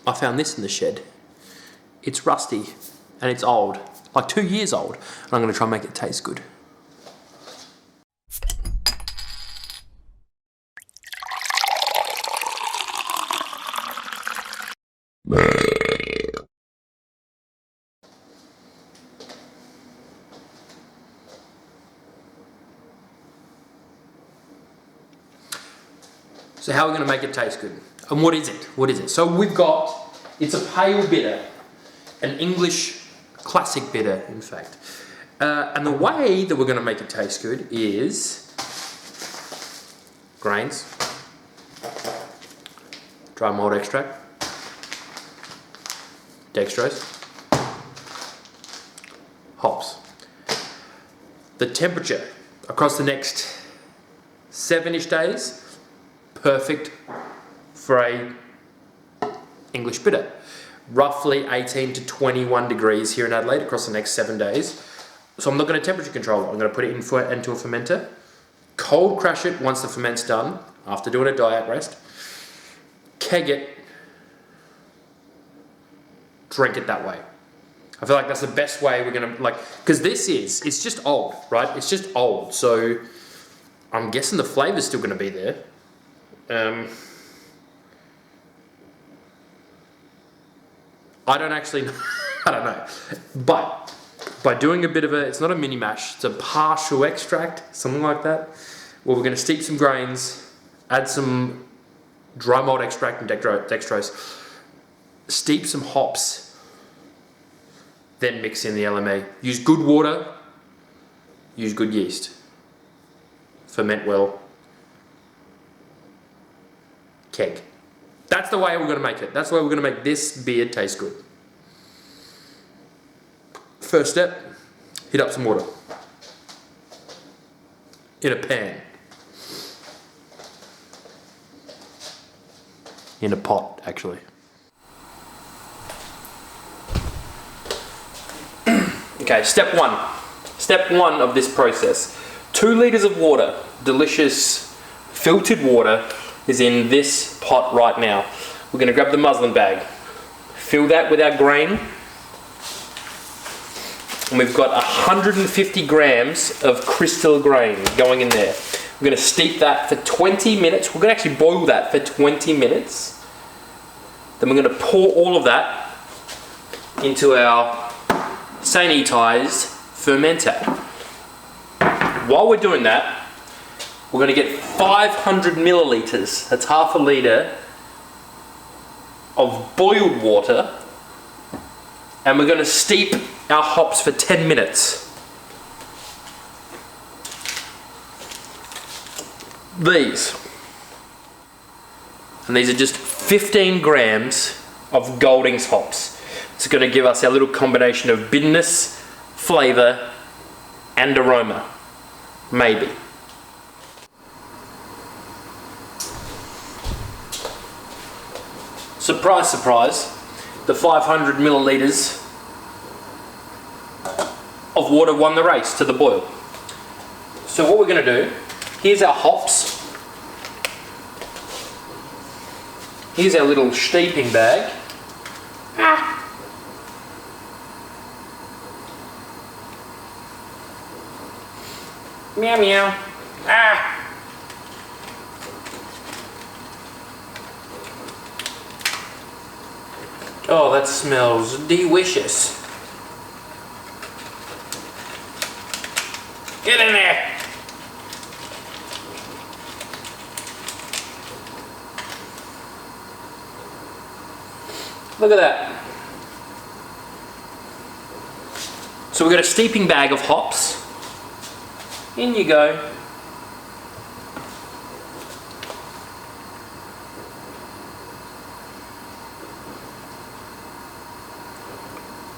I found this in the shed. It's rusty and it's old, like 2 years old, and I'm gonna try and make it taste good. So how are we going to make it taste good? And what is it? What is it? So we've got, it's a pale bitter, an English classic bitter, in fact. And the way that we're going to make it taste good is grains, dry malt extract, dextrose, hops. The temperature across the next 7-ish days, perfect for a English bitter. Roughly 18 to 21 degrees here in Adelaide across the next 7 days. So I'm not going to temperature control it. I'm going to put it into a fermenter, cold crash it once the ferment's done, after doing a diet rest, keg it, drink it that way. I feel like that's the best way we're going to, like, because it's just old, right? It's just old. So I'm guessing the flavor's still going to be there. I don't actually know. I don't know. But by doing a bit of it's not a mini mash, it's a partial extract, something like that. Well, we're going to steep some grains, add some dry malt extract and dextrose, steep some hops, then mix in the LME. Use good water, use good yeast. Ferment well. Keg. That's the way we're going to make it. That's the way we're going to make this beer taste good. First step, heat up some water. In a pan. In a pot, actually. Okay, step one. Step one of this process. 2 litres of water, delicious filtered water, is in this pot right now. We're going to grab the muslin bag, fill that with our grain, and we've got 150 grams of crystal grain going in there. We're going to steep that for 20 minutes. We're going to actually boil that for 20 minutes. Then we're going to pour all of that into our sanitized fermenter. While we're doing that, we're going to get 500 millilitres, that's half a litre, of boiled water, and we're going to steep our hops for 10 minutes. These. And these are just 15 grams of Goldings hops. It's going to give us our little combination of bitterness, flavour, and aroma. Maybe. Surprise, surprise, the 500 millilitres of water won the race to the boil. So what we're going to do, here's our hops. Here's our little steeping bag. Meow meow. Oh, that smells delicious. Get in there. Look at that. So we've got a steeping bag of hops. In you go.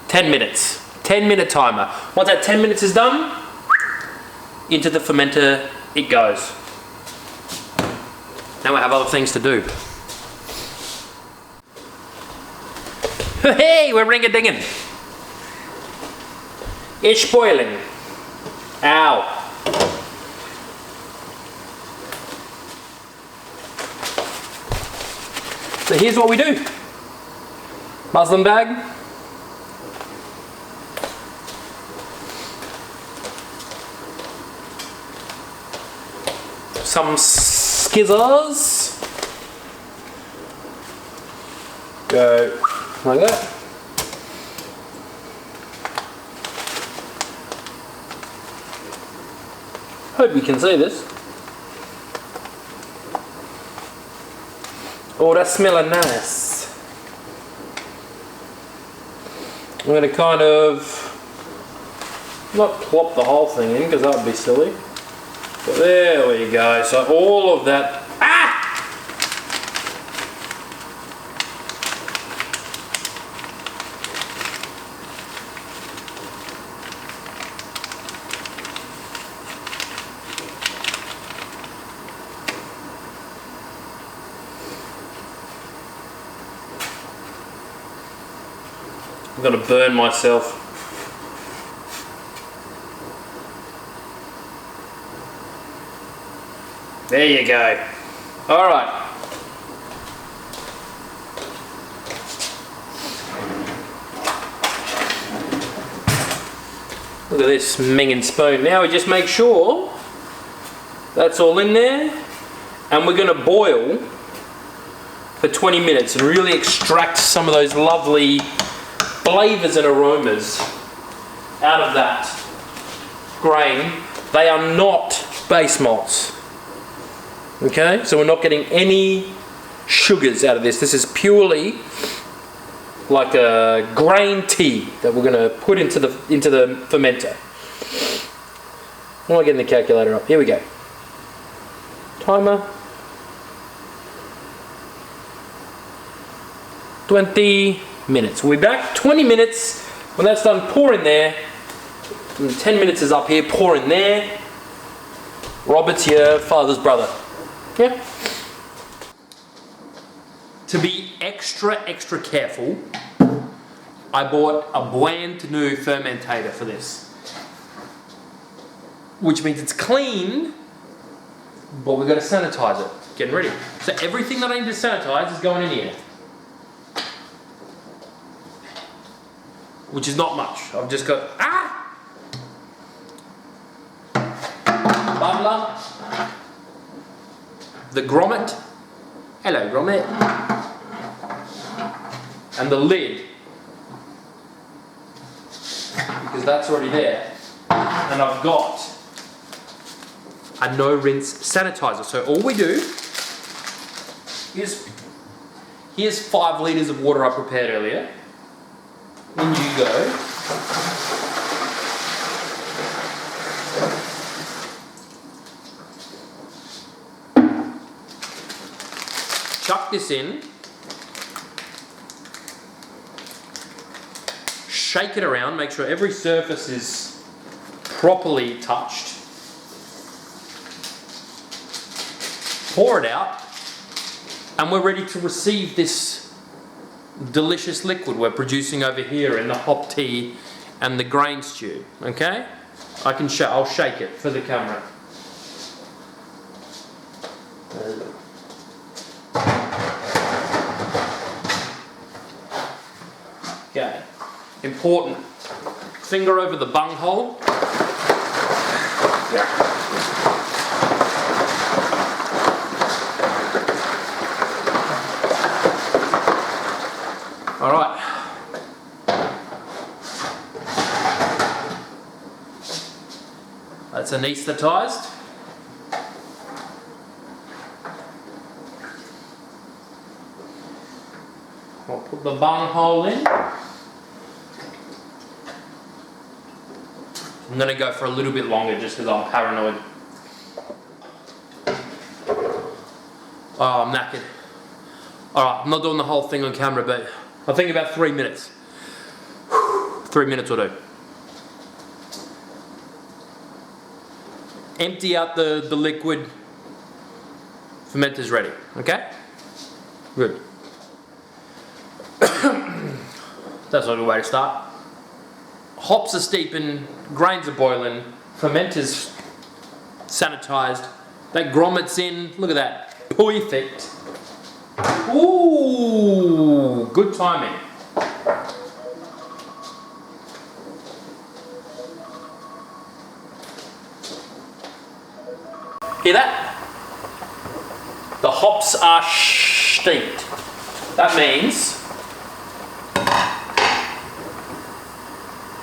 Ten minutes. 10-minute timer. Once that 10 minutes is done, into the fermenter it goes. Now we have other things to do. Hey, we're ring-a-dinging. It's boiling. Ow. So here's what we do. muslin bag. Some scissors. Go like that. Hope you can see this. Oh, that's smelling nice. I'm going to kind of not plop the whole thing in because that would be silly. But there we go. So all of that. I'm going to burn myself. There you go. All right. Look at this minging spoon. Now we just make sure that's all in there, and we're going to boil for 20 minutes and really extract some of those lovely flavours and aromas out of that grain. They are not base malts. Okay, so we're not getting any sugars out of this. This is purely like a grain tea that we're going to put into the fermenter. Am I getting the calculator up? Here we go. Timer. 20 minutes. We'll be back 20 minutes. When that's done, pour in there. And 10 minutes is up here, pour in there. Robert's your father's brother. Yeah. To be extra careful, I bought a brand new fermentator for this. Which means it's clean, but we've got to sanitize it. Getting ready. So everything that I need to sanitize is going in here. Which is not much. I've just got bubbler, the grommet, hello grommet, and the lid, because that's already there, and I've got a no rinse sanitizer. So all we do is, here's 5 litres of water I prepared earlier. In you go. Chuck this in. Shake it around, make sure every surface is properly touched. Pour it out, and we're ready to receive this delicious liquid we're producing over here in the hop tea and the grain stew. Okay? I'll shake it for the camera. Okay. Important. Finger over the bunghole. All right. That's anaesthetised. I'll put the bunghole in. I'm going to go for a little bit longer just because I'm paranoid. Oh, I'm knackered. Alright, I'm not doing the whole thing on camera, but I think about 3 minutes. 3 minutes will do. Empty out the liquid. Fermenter's ready, okay? Good. That's not a good way to start. Hops are steeping, grains are boiling, fermenter's sanitised, that grommet's in, look at that, perfect. Ooh, good timing. Hear that? The hops are steeped. That means...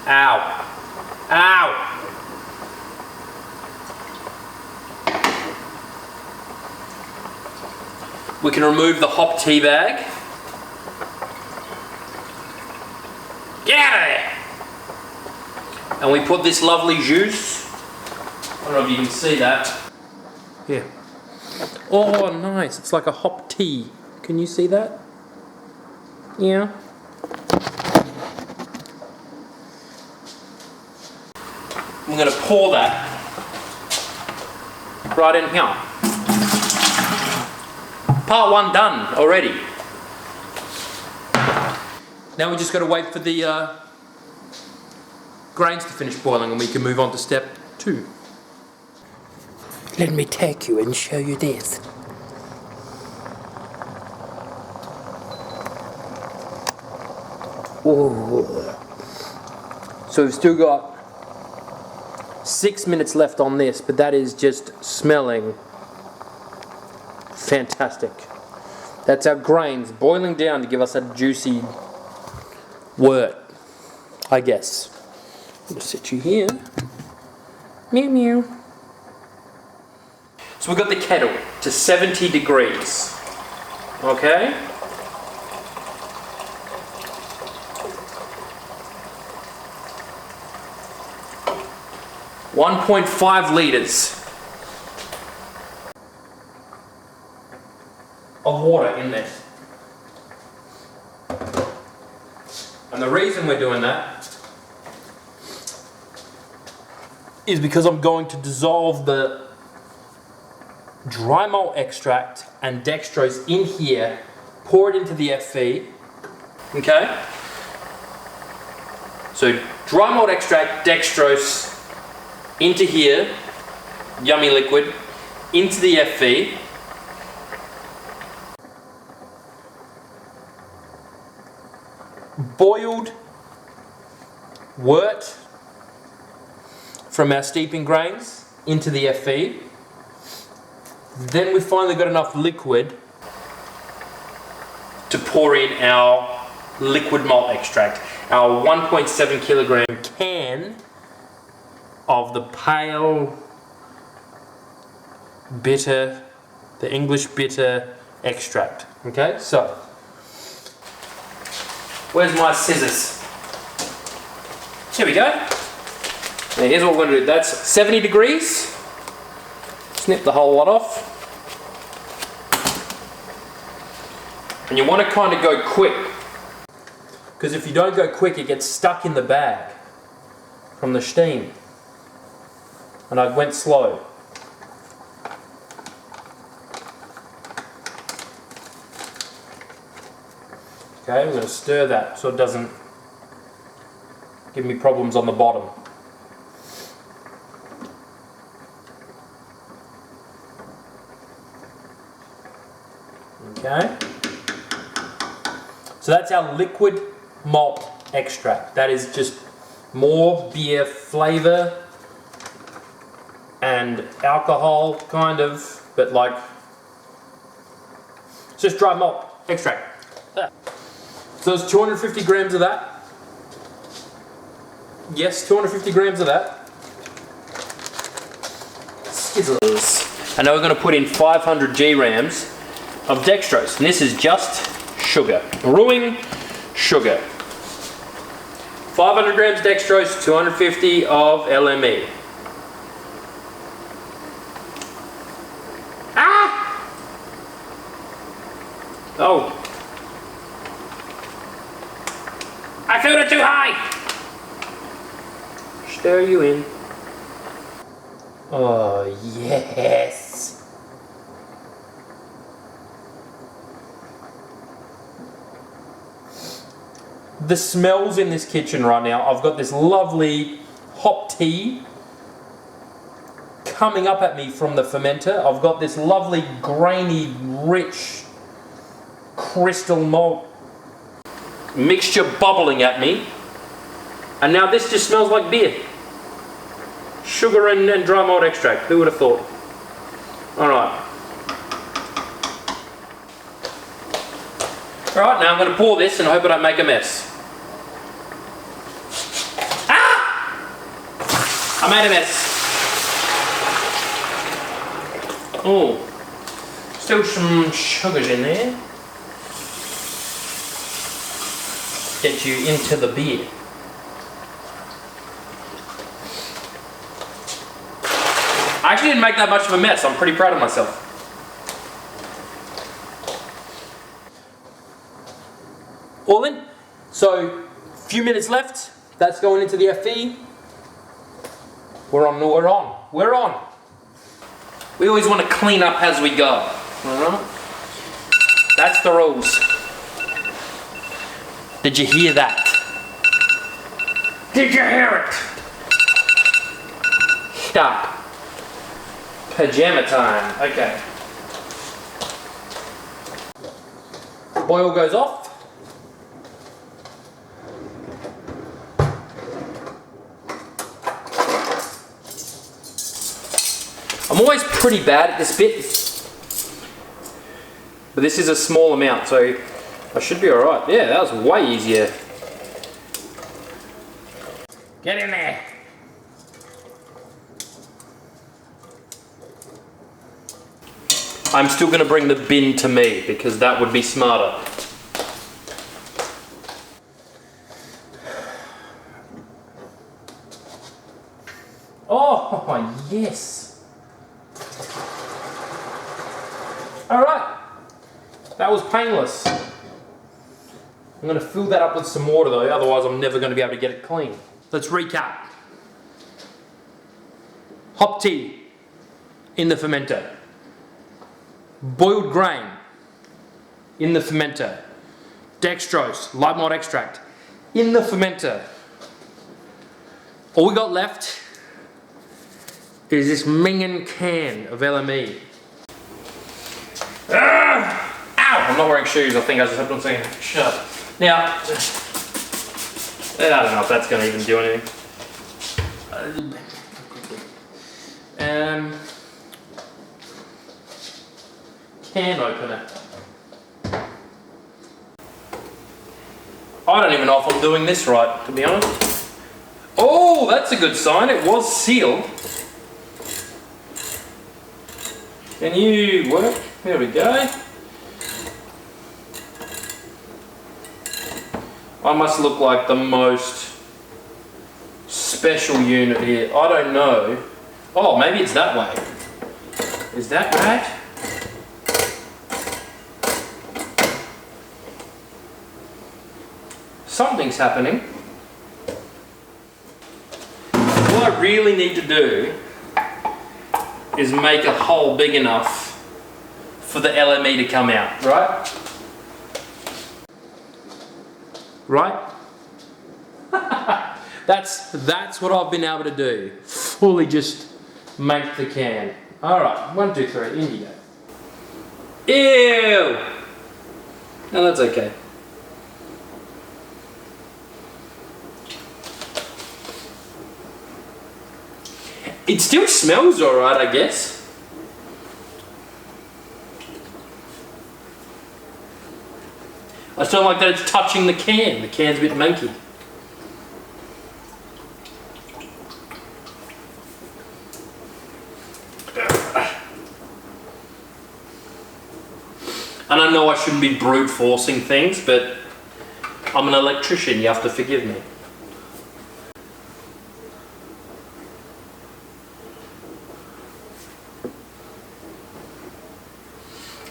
Ow. Ow. We can remove the hop tea bag. Get out of there! And we put this lovely juice. I don't know if you can see that. Yeah. Oh, nice. It's like a hop tea. Can you see that? Yeah. I'm going to pour that right in here. Part 1 done already. Now we just got to wait for the grains to finish boiling and we can move on to step 2. Let me take you and show you this. Ooh. So we've still got 6 minutes left on this, but that is just smelling fantastic. That's our grains boiling down to give us a juicy wort, I guess. I'm going to sit you here. Meow meow. So we've got the kettle to 70 degrees. Okay? .5 litres of water in there. And the reason we're doing that is because I'm going to dissolve the dry malt extract and dextrose in here, pour it into the FV. Okay? So dry malt extract, dextrose into here, yummy liquid, into the FV. Boiled wort from our steeping grains into the FV. Then we finally got enough liquid to pour in our liquid malt extract, our 1.7 kilogram can of the pale bitter, the English bitter extract. Okay, so where's my scissors? Here we go. Now here's what we're going to do. That's 70 degrees. Snip the whole lot off. And you want to kind of go quick, because if you don't go quick it gets stuck in the bag from the steam. And I went slow. Okay, we're going to stir that so it doesn't give me problems on the bottom. Okay. So that's our liquid malt extract. That is just more beer flavour and alcohol, kind of, but like, it's just dry malt extract. So there's 250 grams of that. Yes, 250 grams of that. Skizzles. And now we're going to put in 500 grams of dextrose. And this is just sugar. Brewing sugar. 500 grams dextrose, 250 of LME. Ah! Oh. I filled it too high! Stir you in. Oh, yes! The smells in this kitchen right now, I've got this lovely hop tea coming up at me from the fermenter. I've got this lovely grainy, rich, crystal malt mixture bubbling at me. And now this just smells like beer. Sugar and dry malt extract. Who would have thought? Alright. Alright, now I'm going to pour this and hope I don't make a mess. Ah! I made a mess. Oh, still some sugars in there. Get you into the beer. I actually didn't make that much of a mess. I'm pretty proud of myself. All in. So, a few minutes left. That's going into the FE. We're on. We always want to clean up as we go. Alright? That's the rules. Did you hear that? Did you hear it? Stop. Pajama time. Okay. Boil goes off. I'm always pretty bad at this bit, but this is a small amount, so I should be alright. Yeah, that was way easier. Get in there. I'm still going to bring the bin to me because that would be smarter. Oh, yes. Alright, that was painless. I'm going to fill that up with some water though, otherwise I'm never going to be able to get it clean. Let's recap. Hop tea in the fermenter. Boiled grain in the fermenter. Dextrose, light malt extract in the fermenter. All we got left is this minging can of LME. Ow! I'm not wearing shoes, I think I just have to say shut. Now, I don't know if that's going to even do anything. Can opener. I don't even know if I'm doing this right, to be honest. Oh, that's a good sign. It was sealed. Can you work? There we go. I must look like the most special unit here. I don't know. Oh, maybe it's that way. Is that right? Something's happening. What I really need to do is make a hole big enough for the LME to come out, right? Right? That's what I've been able to do. Fully just make the can. Alright, 1, 2, 3, in you go. Ew! No, that's okay. It still smells alright, I guess. I just don't like that it's touching the can. The can's a bit manky. And I know I shouldn't be brute forcing things, but I'm an electrician, you have to forgive me.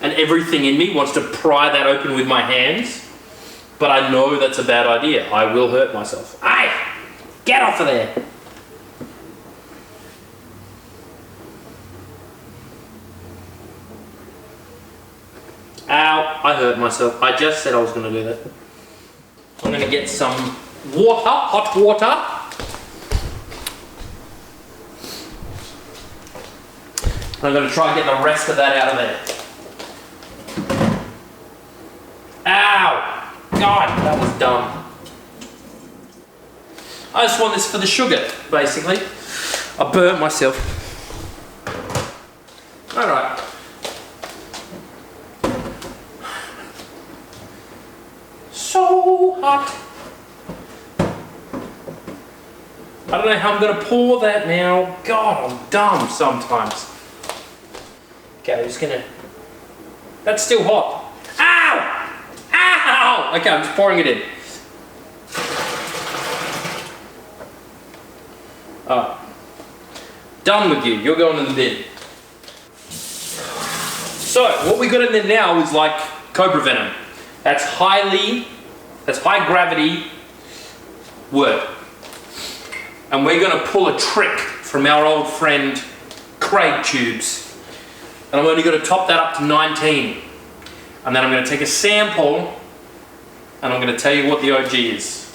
And everything in me wants to pry that open with my hands, but I know that's a bad idea. I will hurt myself. Hey! Get off of there! Ow, I hurt myself. I just said I was going to do that. I'm going to get some water, hot water. I'm going to try and get the rest of that out of there. Ow! God, that was dumb. I just want this for the sugar, basically. I burnt myself. Alright. So hot. I don't know how I'm going to pour that now. God, I'm dumb sometimes. Okay, I'm just going to... That's still hot. Ow! Ow! Okay, I'm just pouring it in. Alright. Done with you. You're going in the bin. So, what we got in there now is like cobra venom. That's high gravity wort. And we're going to pull a trick from our old friend Craig Tubes. And I'm only going to top that up to 19. And then I'm going to take a sample and I'm going to tell you what the OG is.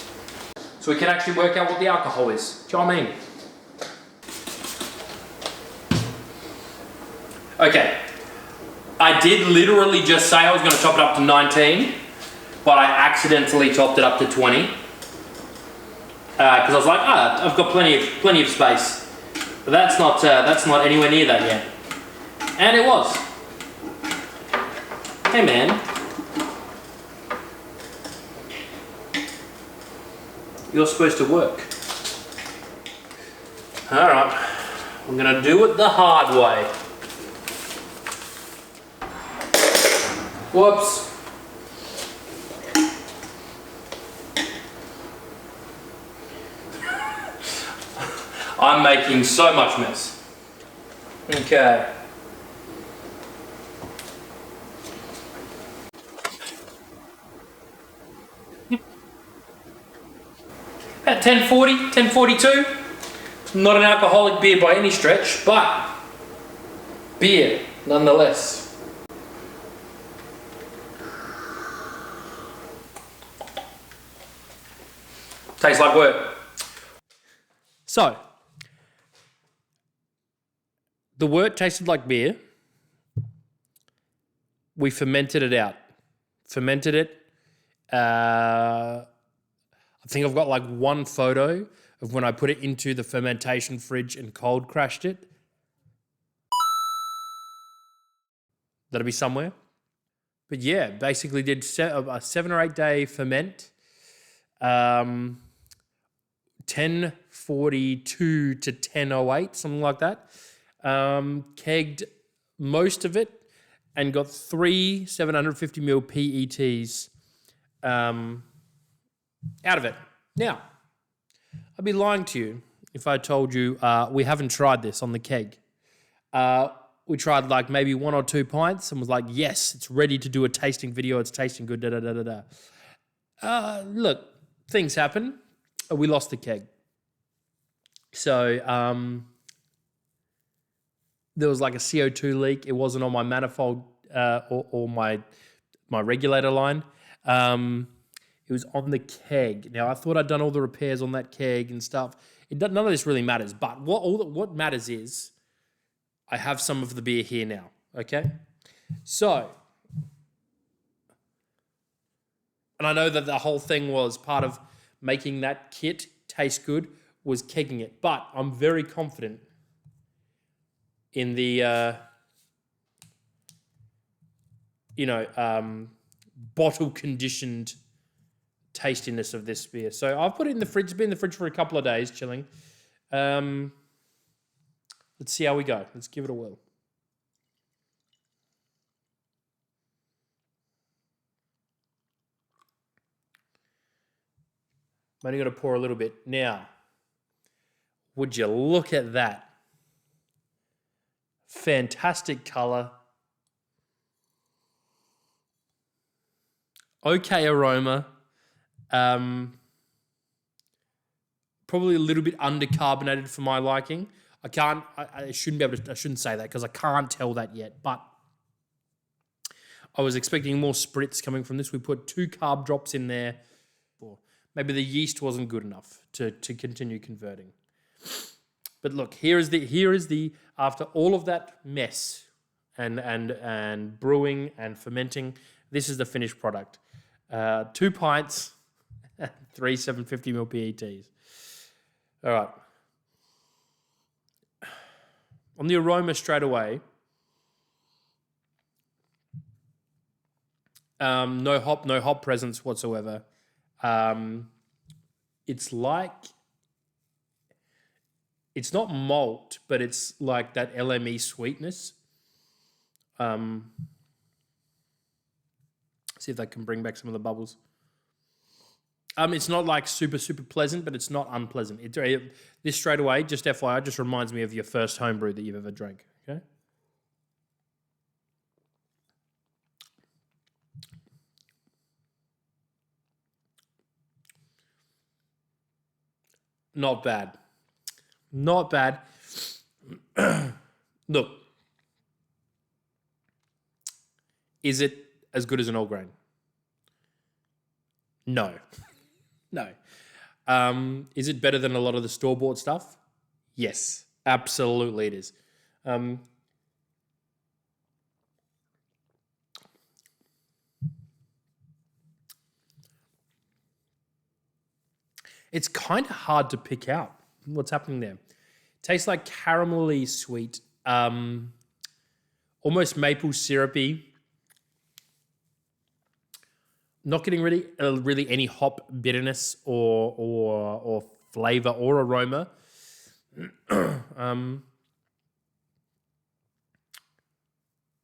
So we can actually work out what the alcohol is. Do you know what I mean? Okay. I did literally just say I was going to top it up to 19, but I accidentally topped it up to 20. Because I was like, I've got plenty of space, but that's not anywhere near that yet, and it was. Hey man, you're supposed to work. All right, I'm gonna do it the hard way. Whoops. I'm making so much mess. Okay. At 1040, 1042. Not an alcoholic beer by any stretch, but beer nonetheless. Tastes like work. So, the wort tasted like beer. We fermented it out. Fermented it. I think I've got like one photo of when I put it into the fermentation fridge and cold crashed it. That'll be somewhere. But yeah, basically did a 7 or 8 day ferment. 1042 to 1008, something like that. Kegged most of it and got 3 750ml PETs out of it. Now, I'd be lying to you if I told you we haven't tried this on the keg. We tried like maybe 1 or 2 pints and was like, yes, it's ready to do a tasting video. It's tasting good, look, things happen. We lost the keg. So there was like a CO2 leak. It wasn't on my manifold or my regulator line. It was on the keg. Now, I thought I'd done all the repairs on that keg and stuff. None of this really matters. But what matters is I have some of the beer here now, okay? So, and I know that the whole thing was part of making that kit taste good was kegging it. But I'm very confident in the, bottle-conditioned tastiness of this beer. So I've put it in the fridge. It's been in the fridge for a couple of days, chilling. Let's see how we go. Let's give it a whirl. I'm only going to pour a little bit. Now, would you look at that? Fantastic colour. Okay aroma. Probably a little under undercarbonated for my liking. I shouldn't say that because I can't tell that yet, but I was expecting more spritz coming from this. We put 2 carb drops in there. Maybe the yeast wasn't good enough to continue converting. But look, here is the after all of that mess and brewing and fermenting, this is the finished product. 2 pints, 3 750ml PETs. All right. On the aroma straight away, no hop presence whatsoever. It's not malt, but it's like that LME sweetness. See if that can bring back some of the bubbles. It's not like super, super pleasant, but it's not unpleasant. This straight away, just FYI, just reminds me of your first homebrew that you've ever drank. Okay. Not bad. Not bad. Look, is it as good as an all grain? No. No. Is it better than a lot of the store-bought stuff? Yes, absolutely it is. It's kind of hard to pick out what's happening there. Tastes like caramelly sweet, almost maple syrupy. Not getting really any hop bitterness or flavor or aroma.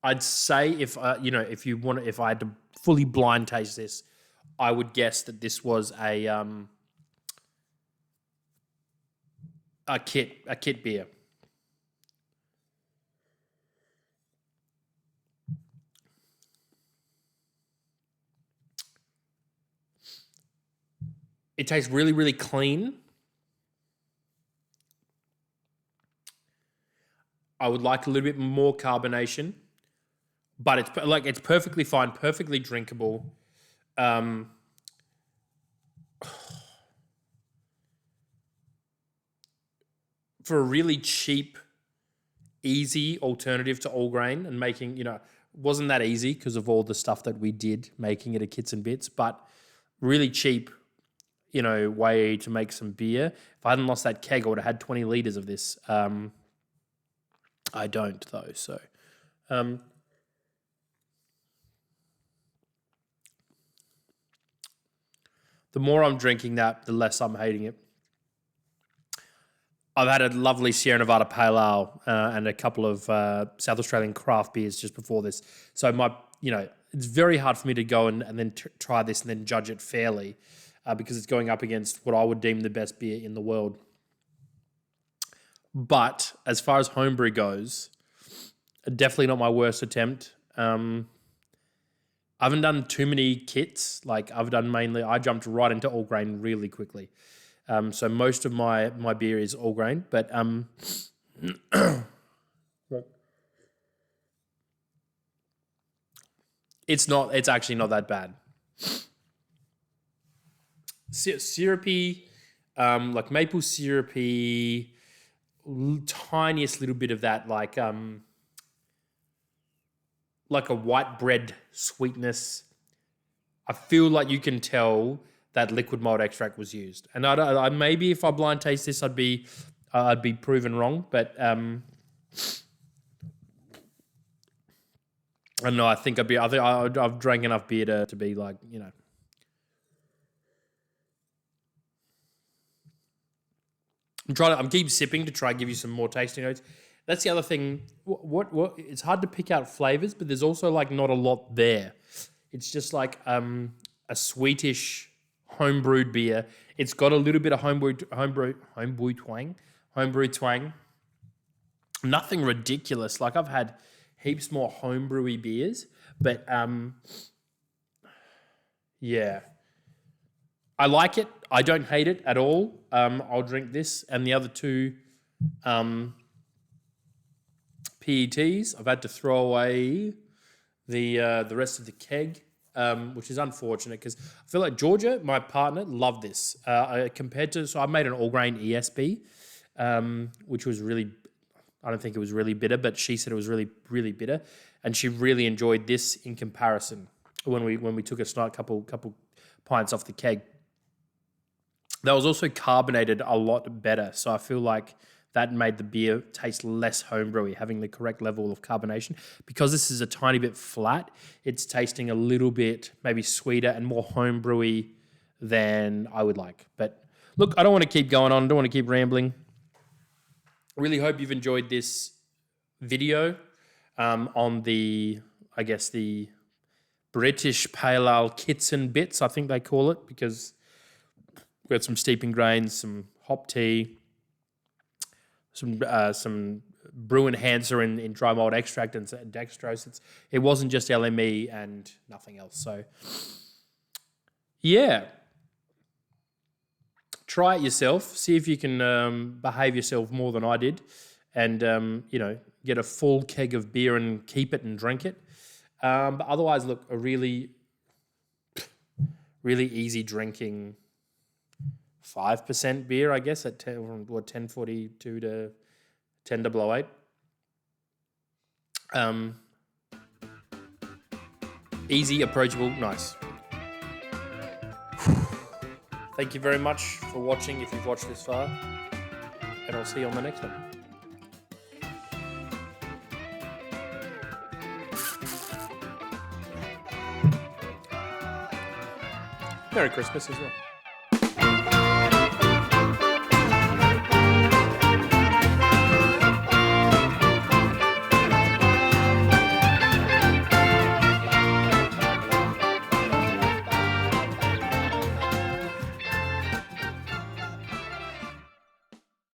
I'd say if I had to fully blind taste this, I would guess that this was a kit beer. It tastes really, really clean. I would like a little bit more carbonation, but it's perfectly fine, perfectly drinkable. For a really cheap, easy alternative to all grain and making, wasn't that easy because of all the stuff that we did making it a kits and bits, but really cheap, way to make some beer. If I hadn't lost that keg, I would have had 20 litres of this. I don't, though, so... the more I'm drinking that, the less I'm hating it. I've had a lovely Sierra Nevada Pale Ale and a couple of South Australian craft beers just before this. So it's very hard for me to go and then try this and then judge it fairly because it's going up against what I would deem the best beer in the world. But as far as homebrew goes, definitely not my worst attempt. I haven't done too many kits. Like I jumped right into all grain really quickly. So most of my beer is all grain, but it's actually not that bad. Syrupy, like maple syrupy, tiniest little bit of that, like a white bread sweetness. I feel like you can tell that liquid malt extract was used, and I maybe if I blind taste this, I'd be proven wrong. But I don't know. I think I've drank enough beer to be like I'm keep sipping to try and give you some more tasting notes. That's the other thing. What it's hard to pick out flavors, but there's also like not a lot there. It's just like a sweetish homebrewed beer. It's got a little bit of homebrew twang. Nothing ridiculous. Like I've had heaps more homebrewy beers, but yeah. I like it. I don't hate it at all. I'll drink this and the other two PETs. I've had to throw away the rest of the keg, which is unfortunate because I feel like Georgia, my partner, loved this. So I made an all grain ESB, which was really, I don't think it was really bitter, but she said it was really, really bitter, and she really enjoyed this in comparison. when we took a couple pints off the keg. That was also carbonated a lot better, so I feel like that made the beer taste less homebrewy, having the correct level of carbonation. Because this is a tiny bit flat, it's tasting a little bit maybe sweeter and more homebrewy than I would like. But look, I don't want to keep going on. I don't want to keep rambling. Really hope you've enjoyed this video on the British Pale Ale kits and bits, I think they call it, because we had some steeping grains, some hop tea, some brew enhancer in dry malt extract and dextrose. It wasn't just LME and nothing else. So, yeah. Try it yourself. See if you can behave yourself more than I did, and get a full keg of beer and keep it and drink it. But otherwise, look, a really, really easy drinking 5% beer, I guess, at 1042 to 10:08. Easy, approachable, nice. Thank you very much for watching if you've watched this far, and I'll see you on the next one. Merry Christmas as well.